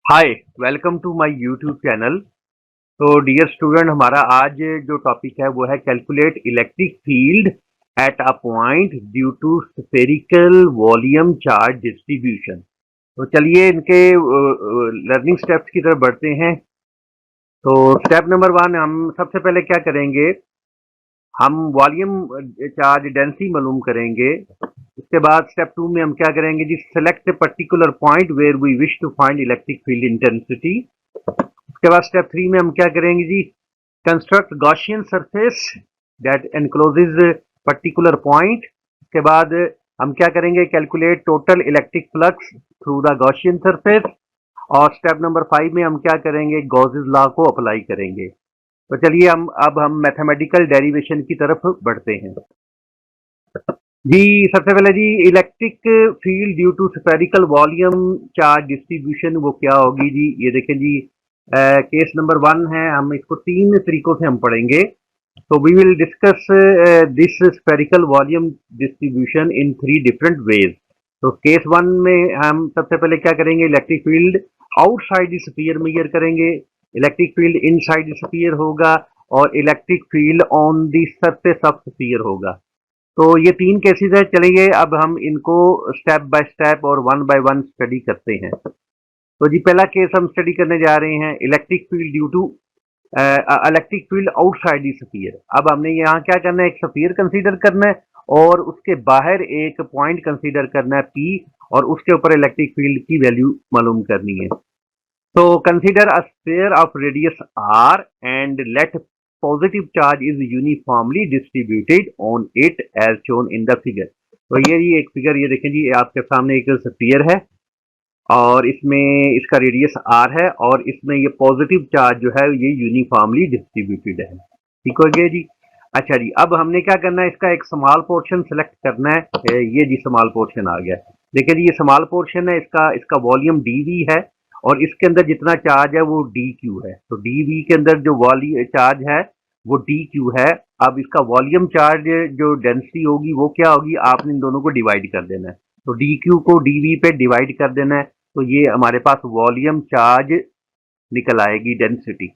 Hi, welcome to my YouTube channel. तो dear student, हमारा आज जो टॉपिक है वो है calculate electric field at a point due to spherical volume charge distribution. तो चलिए इनके लर्निंग स्टेप्स की तरफ बढ़ते हैं। तो स्टेप नंबर वन, हम सबसे पहले क्या करेंगे, हम वॉल्यूम चार्ज डेंसिटी मालूम करेंगे। उसके बाद स्टेप टू में हम क्या करेंगे जी, select a particular point where we wish to find electric field intensity. उसके बाद स्टेप थ्री में हम क्या करेंगे जी, construct Gaussian surface that encloses particular point. उसके बाद हम क्या करेंगे, calculate total electric flux through the Gaussian surface. और स्टेप नंबर फाइव में हम क्या करेंगे, गॉसेस लॉ को अप्लाई करेंगे। तो चलिए हम मैथमेटिकल डेरिवेशन की तरफ बढ़ते हैं जी। सबसे पहले जी, electric field due to spherical volume charge distribution वो क्या होगी जी, ये देखें जी। केस नंबर वन है, हम इसको तीन तरीकों से हम पढ़ेंगे। तो we will discuss this spherical volume distribution in three different ways. तो केस वन में हम सबसे पहले क्या करेंगे, electric field outside the sphere measure करेंगे, electric field inside the sphere होगा, और electric field on the surface of sphere होगा। तो ये तीन केसेस है, चलिए अब हम इनको स्टेप बाय स्टेप और वन बाय वन स्टडी करते हैं। तो जी पहला केस हम स्टडी करने जा रहे हैं, electric field due to electric field outside the sphere. अब हमने यहाँ क्या करना है, एक स्फीयर कंसीडर करना है और उसके बाहर एक पॉइंट कंसीडर करना है पी, और उसके ऊपर इलेक्ट्रिक फील्ड की वैल्यू मालूम करनी है। So consider a sphere of radius r and let positive charge is uniformly distributed on it as shown in the figure। तो ये एक फिगर, ये देखें जी, आपके सामने एक स्फीयर है और इसमें इसका रेडियस r है और इसमें ये पॉजिटिव चार्ज जो है ये यूनिफॉर्मली डिस्ट्रीब्यूटेड है। ठीक हो गया जी। अच्छा जी, अब हमने क्या करना है, इसका एक स्मॉल पोर्शन सेलेक्ट करना है। ये जी स्मॉल पोर्शन आ गया। देखिए जी, ये स्मॉल पोर्शन है, इसका इसका वॉल्यूम dv है और इसके अंदर जितना चार्ज है वो dq है। तो dv के अंदर जो वॉल्यूम चार्ज है वो dq है। अब इसका वॉल्यूम चार्ज जो डेंसिटी होगी वो क्या होगी, आपने इन दोनों को डिवाइड कर देना है। तो dq को dv पे डिवाइड कर देना है, तो ये हमारे पास वॉल्यूम चार्ज निकल आएगी डेंसिटी।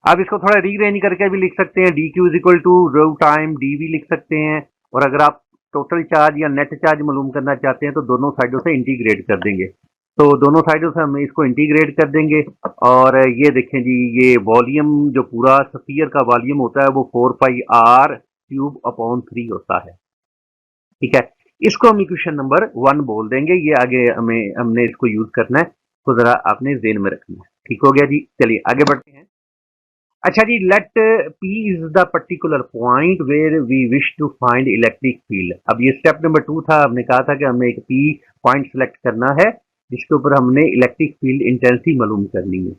अब इसको थोड़ा रीअरेंज करके भी लिख सकते हैं, d q is equal to rho time d v लिख सकते हैं। और अगर आप टोटल चार्ज या नेट चार्ज मालूम करना चाहते हैं तो दोनों साइडों से इंटीग्रेट कर देंगे। तो दोनों साइडों से हम इसको इंटीग्रेट कर देंगे। और ये देखें जी, ये वॉल्यूम जो पूरा स्फीयर का वॉल्यूम होता है वो 4πr³ अपॉन 3 होता है। ठीक है, इसको हम इक्वेशन नंबर वन बोल देंगे। ये आगे हमने इसको यूज करना है, तो जरा आपने जेन में रखना है। ठीक हो गया जी, चलिए आगे बढ़ते हैं। अच्छा जी, let P is the particular point where we wish to find electric field. अब ये स्टेप नंबर टू था, हमने कहा था कि हमने एक पी पॉइंट सेलेक्ट करना है जिसके ऊपर हमने इलेक्ट्रिक फील्ड इंटेंसिटी मालूम करनी है।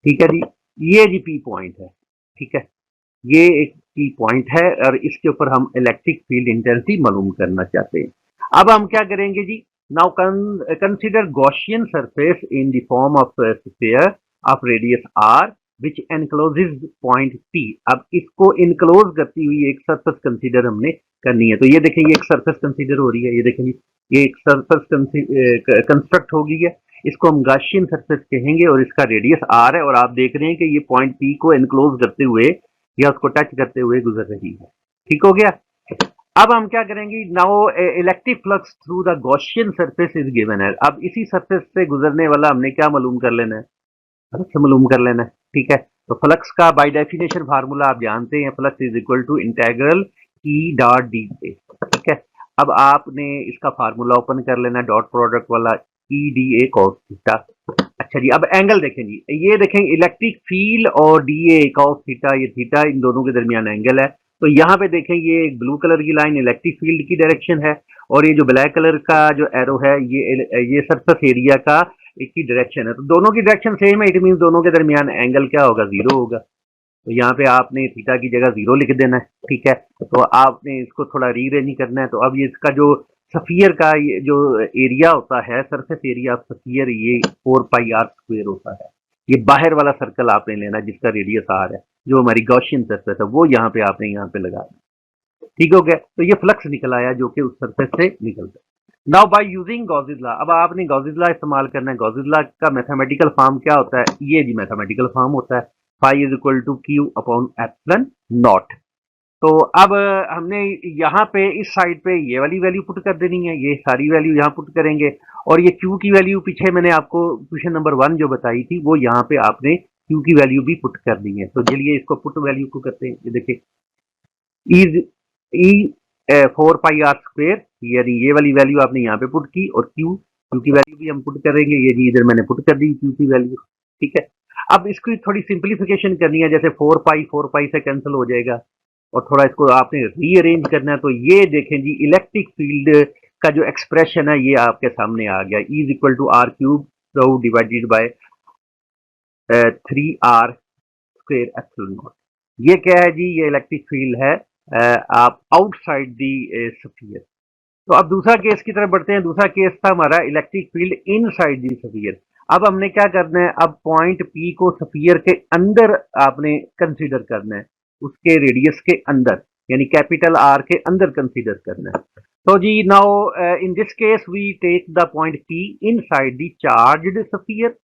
ठीक है जी, ये जी पी पॉइंट है। ठीक है, ये एक की पॉइंट है और इसके ऊपर हम इलेक्ट्रिक फील्ड इंटेंसिटी मालूम करना चाहते हैं। अब हम क्या करेंगे जी, now consider Gaussian surface in the form of sphere of radius R which encloses point P. अब इसको इनक्लोज करती हुई एक सरफेस कंसीडर हमने करनी है। तो ये देखें, ये एक सरफेस कंसीडर हो रही है, ये देखें जी, ये एक सरफेस कंस्ट्रक्ट हो गई है। इसको हम गॉसियन सरफेस कहेंगे और इसका रेडियस आर है, और आप देख रहे हैं कि ये पॉइंट पी को एनक्लोज करते हुए या उसको टच करते हुए गुजर रही है। ठीक हो गया। अब हम क्या करेंगे, now electric flux through the Gaussian surface is given है। अब इसी सरफेस से गुजरने वाला हमने क्या मालूम कर लेना है, फ्लक्स मालूम कर लेना है। ठीक है, तो फ्लक्स का बाय डेफिनेशन फार्मूला आप जानते हैं, flux is equal to integral E dot d A. ठीक है, अब आपने इसका फार्मूला ओपन कर लेना, डॉट प्रोडक्ट वाला, E D A cos theta. अच्छा जी, अब एंगल देखें जी, ये देखें इलेक्ट्रिक फील्ड और डी ए कॉस थीटा, ये थीटा इन दोनों के दरमियान एंगल है। तो यहाँ पे देखें, ये ब्लू कलर की लाइन इलेक्ट्रिक फील्ड की डायरेक्शन है और ये जो ब्लैक कलर का जो एरो है ये सरफेस एरिया का एक ही डायरेक्शन है। तो दोनों की डायरेक्शन सेम है, इट मीन दोनों के दरमियान एंगल क्या होगा, जीरो होगा। तो यहाँ पे आपने थीटा की जगह जीरो लिख देना है। ठीक है, तो आपने इसको थोड़ा रीअरेंज करना है। तो अब ये इसका जो सफियर का ये जो एरिया होता है, सरफेस एरिया ऑफ सफियर, ये 4πr² होता है। ये बाहर वाला सर्कल आपने लेना जिसका रेडियस आर है, जो हमारी गॉसियन सरफेस है, वो यहाँ पे आपने यहाँ पे लगाना। ठीक हो गया, तो ये फ्लक्स निकल आया जो कि उस सरफेस से निकल गया। Now by using Gauss's law, अब आपने गॉसेस लॉ इस्तेमाल करना है। गॉसेस लॉ का मैथमेटिकल फॉर्म क्या होता है? ये जी मैथमेटिकल फॉर्म होता है, phi is equal to q upon epsilon naught. तो अब हमने यहाँ पे इस साइड पे ये वाली वैल्यू पुट कर देनी है, ये सारी वैल्यू यहाँ पुट करेंगे, और ये क्यू की वैल्यू पीछे मैंने आपको क्वेश्चन नंबर 1 जो बताई थी वो यहाँ पे आपने क्यू की वैल्यू भी पुट करनी है। तो चलिए इसको पुट वैल्यू को करते हैं। ये देखिए is E 4 pi r square, यानी ये वाली वैल्यू आपने यहाँ पे पुट की, और क्यू क्यू की वैल्यू भी हम पुट करेंगे। ये जी इधर मैंने पुट कर दी क्यू की वैल्यू, ठीक है। अब इसकी थोड़ी सिंप्लीफिकेशन करनी है, जैसे 4 पाई से कैंसिल हो जाएगा, और थोड़ा इसको आपने रीअरेंज करना है। तो ये देखें जी, इलेक्ट्रिक फील्ड का जो एक्सप्रेशन है ये आपके सामने आ गया, E is equal to r cube rho divided by 3r square epsilon naught. ये क्या है जी? ये इलेक्ट्रिक फील्ड है आप आउटसाइड दी स्फीयर। तो अब दूसरा केस की तरफ बढ़ते हैं। दूसरा केस था हमारा electric field inside the sphere. अब हमने क्या करना है? अब पॉइंट पी को स्फीयर के अंदर आपने कंसीडर करना है, उसके रेडियस के अंदर, यानी कैपिटल आर के अंदर कंसीडर करना है। तो जी now in this case we take the point P inside the charged sphere,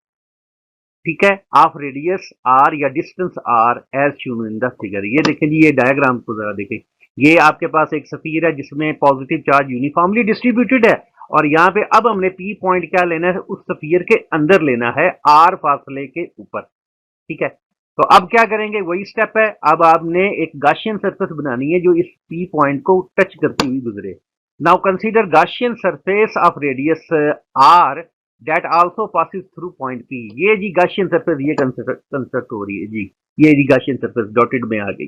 ठीक है, ऑफ रेडियस आर या distance R as shown in the figure. ये देखें जी, ये डायग्राम को जरा देखें। ये आपके पास एक स्फीयर है जिसमें पॉजिटिव चार्ज यूनिफॉर्मली डिस्ट्रीब्यूटेड है, और यहाँ पे अब हमने पी पॉइंट क्या लेना है? उस स्फीयर के अंदर लेना है, आर फासले के ऊपर, ठीक है। तो अब क्या करेंगे? वही स्टेप है। अब आपने एक गाशियन सरफेस बनानी है जो इस पी पॉइंट को टच करती हुई गुजरे। Now consider Gaussian surface of radius r that also passes through point P. ये जी गाशियन सरफेस ये कंस्ट्रक्ट हो रही है जी, ये जी गाशियन सरफेस डॉटेड में आ गई,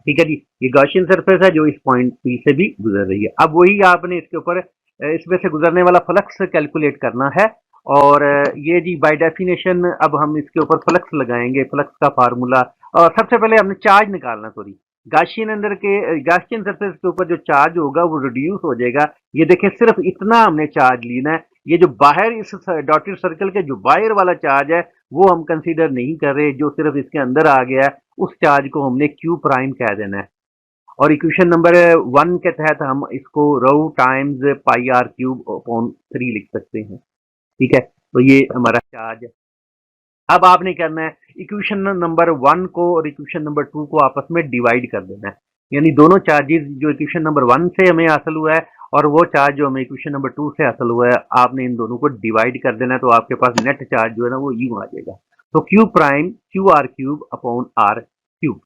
ठीक है जी। ये गाशियन सरफेस है जो इस पॉइंट पी से भी गुजर रही है। अब वही आपने इसके ऊपर इसमें से गुजरने वाला फ्लक्स कैलकुलेट करना है, और ये जी बाय डेफिनेशन अब हम इसके ऊपर फ्लक्स लगाएंगे। फ्लक्स का फार्मूला, और सबसे पहले हमने चार्ज निकालना, सॉरी, गाशियन अंदर के गाशियन सरफेस के ऊपर जो चार्ज होगा वो रिड्यूस हो जाएगा। ये देखें, सिर्फ इतना हमने चार्ज लेना है। ये जो बाहर इस डॉटेड सर्कल के जो बाहर वाला चार्ज है वो हम कंसीडर नहीं कर रहे, जो सिर्फ इसके अंदर आ गया है उस चार्ज को हमने क्यू प्राइम कह देना है। और इक्वेशन नंबर 1 के तहत हम इसको rho times pi R cube upon 3 लिख सकते हैं, ठीक है। तो ये हमारा चार्ज है। अब आपने करना है इक्वेशन नंबर 1 को और इक्वेशन नंबर 2 को आपस में डिवाइड कर देना है, यानी दोनों चार्जेस जो इक्वेशन नंबर 1 से हमें हासिल हुआ है और वो चार्ज जो हमें इक्वेशन नंबर 2 से हासिल हुआ है, आपने इन दोनों को डिवाइड कर देना है। तो आपके पास नेट चार्ज जो है ना वो यूं आ जाएगा। तो q prime q r cube upon r cube.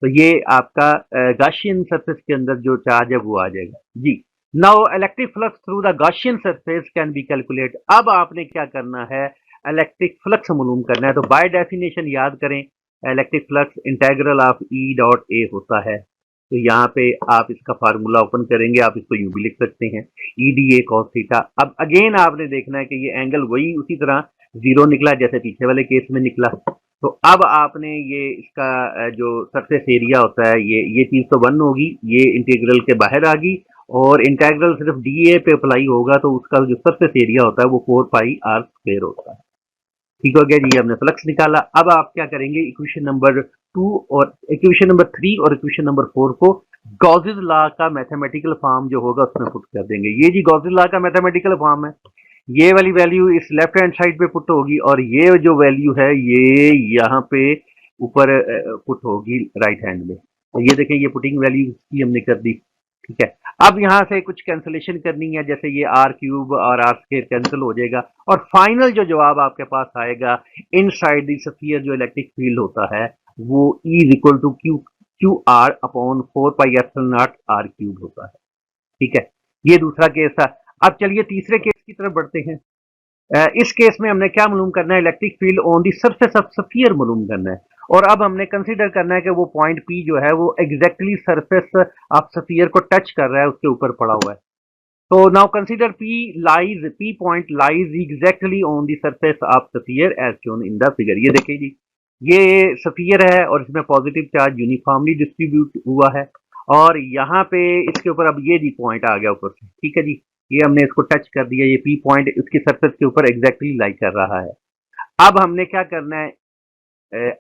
तो ये आपका गाशियन सरफेस के अंदर जो चार्ज है वो आ जाएगा जी। Now electric flux through the Gaussian surface can be calculate. अब आपने क्या करना है? इलेक्ट्रिक फ्लक्स मालूम करना है। तो बाय डेफिनेशन याद करें, electric flux integral of E dot A होता है। तो यहाँ पे आप इसका फार्मूला ओपन करेंगे, आप इसको यूं भी लिख सकते हैं, E D A cos theta. अब अगेन आपने देखना है कि ये एंगल वही उसी तरह जीरो निकला जैसे पीछे वाले केस में निकला। तो अब आपने ये इसका जो सरफेस एरिया होता है ये चीज तो 1 होगी, ये इंटीग्रल के बाहर आ गई, और इंटीग्रल सिर्फ डी ए पे अप्लाई होगा तो उसका जो सरफेस एरिया होता है वो 4 पाई r स्क्वेयर होता है, ठीक हो गया जी। हमने फ्लक्स निकाला। अब आप क्या करेंगे? इक्वेशन नंबर 2 और इक्वेशन नंबर 3 और इक्वेशन नंबर 4 को गॉसेस लॉ का मैथमेटिकल फॉर्म जो होगा उसमें पुट कर देंगे। ये जी गॉसेस लॉ का मैथमेटिकल फॉर्म है। ये वाली वैल्यू इस लेफ्ट हैंड साइड पे पुट होगी, और ये जो वैल्यू है ये यहाँ पे ऊपर पुट होगी राइट हैंड में। तो ये देखें, ये पुटिंग वैल्यू की हमने कर दी, ठीक है। अब यहाँ से कुछ कैंसलेशन करनी है, जैसे ये आर क्यूब और आर स्क्वायर कैंसिल हो जाएगा, और फाइनल जो जवाब आपके पास आएगा इनसाइड द स्फीयर जो इलेक्ट्रिक फील्ड होता है वो E is equal to q q r upon 4 pi epsilon naught r cube होता है, ठीक है। ये दूसरा केस था। अब चलिए तीसरे केस की तरफ बढ़ते हैं। इस केस में हमने क्या मालूम करना है? Electric field on the surface of sphere मालूम करना है, और अब हमने कंसीडर करना है कि वो पॉइंट पी जो है वो एग्जैक्टली सरफेस ऑफ स्फीयर को टच कर रहा है, उसके ऊपर पड़ा हुआ है। तो now consider P point lies exactly on the surface of sphere as shown in the figure. ये देखिए जी, ये स्फीयर है और इसमें पॉजिटिव चार्ज यूनिफॉर्मली डिस्ट्रीब्यूट हुआ है, और यहाँ पे इसके ऊपर अब ये जी पॉइंट आ गया ऊपर से, ठीक है जी। ये हमने इसको टच कर दिया, ये पी पॉइंट उसकी सरफेस के ऊपर एग्जैक्टली लाई कर रहा है। अब हमने क्या करना है?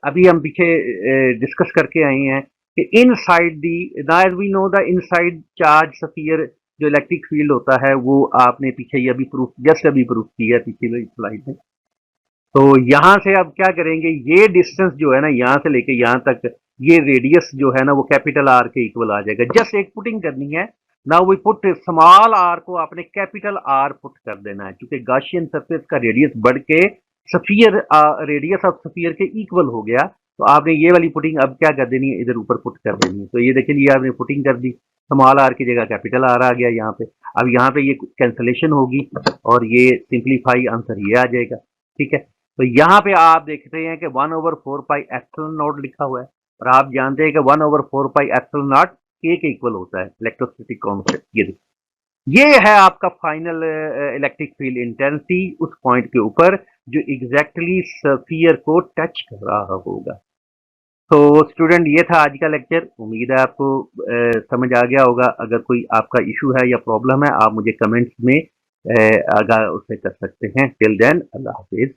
अभी हम पीछे डिस्कस करके आए हैं कि inside the, now we know the inside charge sphere जो इलेक्ट्रिक फील्ड होता है वो आपने पीछे ही अभी जस्ट अभी प्रूफ किया पीछे वाली स्लाइड में। तो यहाँ से अब क्या करेंगे, ये डिस्टेंस जो है ना यहाँ से लेके यहाँ तक, ये रेडियस जो है ना वो कैपिटल आर के इक्वल आ जाएगा। जस्ट एक पुटिंग करनी है। Now we put small r को आपने कैपिटल आर पुट कर देना है, क्योंकि गॉसियन सरफेस का रेडियस बढ़ के स्फीयर रेडियस ऑफ स्फीयर के इक्वल हो गया। तो आपने ये वाली पुटिंग अब क्या कर देनी है, इधर ऊपर पुट कर देनी है। तो ये देखिए, ये आपने पुटिंग कर दी, स्मॉल आर की जगह कैपिटल आर आ गया यहाँ पे। अब यहाँ पे ये कैंसलेशन होगी और ये सिंप्लीफाई आंसर ये आ जाएगा। ठीक है, तो यहाँ पे आप देखते हैं कि 1/4 पाई एप्सिलॉन नॉट लिखा हुआ है, और आप जानते हैं कि 1/4 पाई एप्सिलॉन नॉट के इक्वल होता है इलेक्ट्रोस्टैटिक कांस्टेंट। ये है आपका फाइनल इलेक्ट्रिक फील्ड इंटेंसिटी उस पॉइंट के ऊपर जो एग्जैक्टली स्फीयर को टच कर रहा होगा। तो स्टूडेंट, ये था आज का लेक्चर। उम्मीद है आपको समझ आ गया होगा। अगर कोई आपका इशू है या प्रॉब्लम है, आप मुझे कमेंट्स में आगा उससे कर सकते हैं। टिल देन, अल्लाह हाफिज।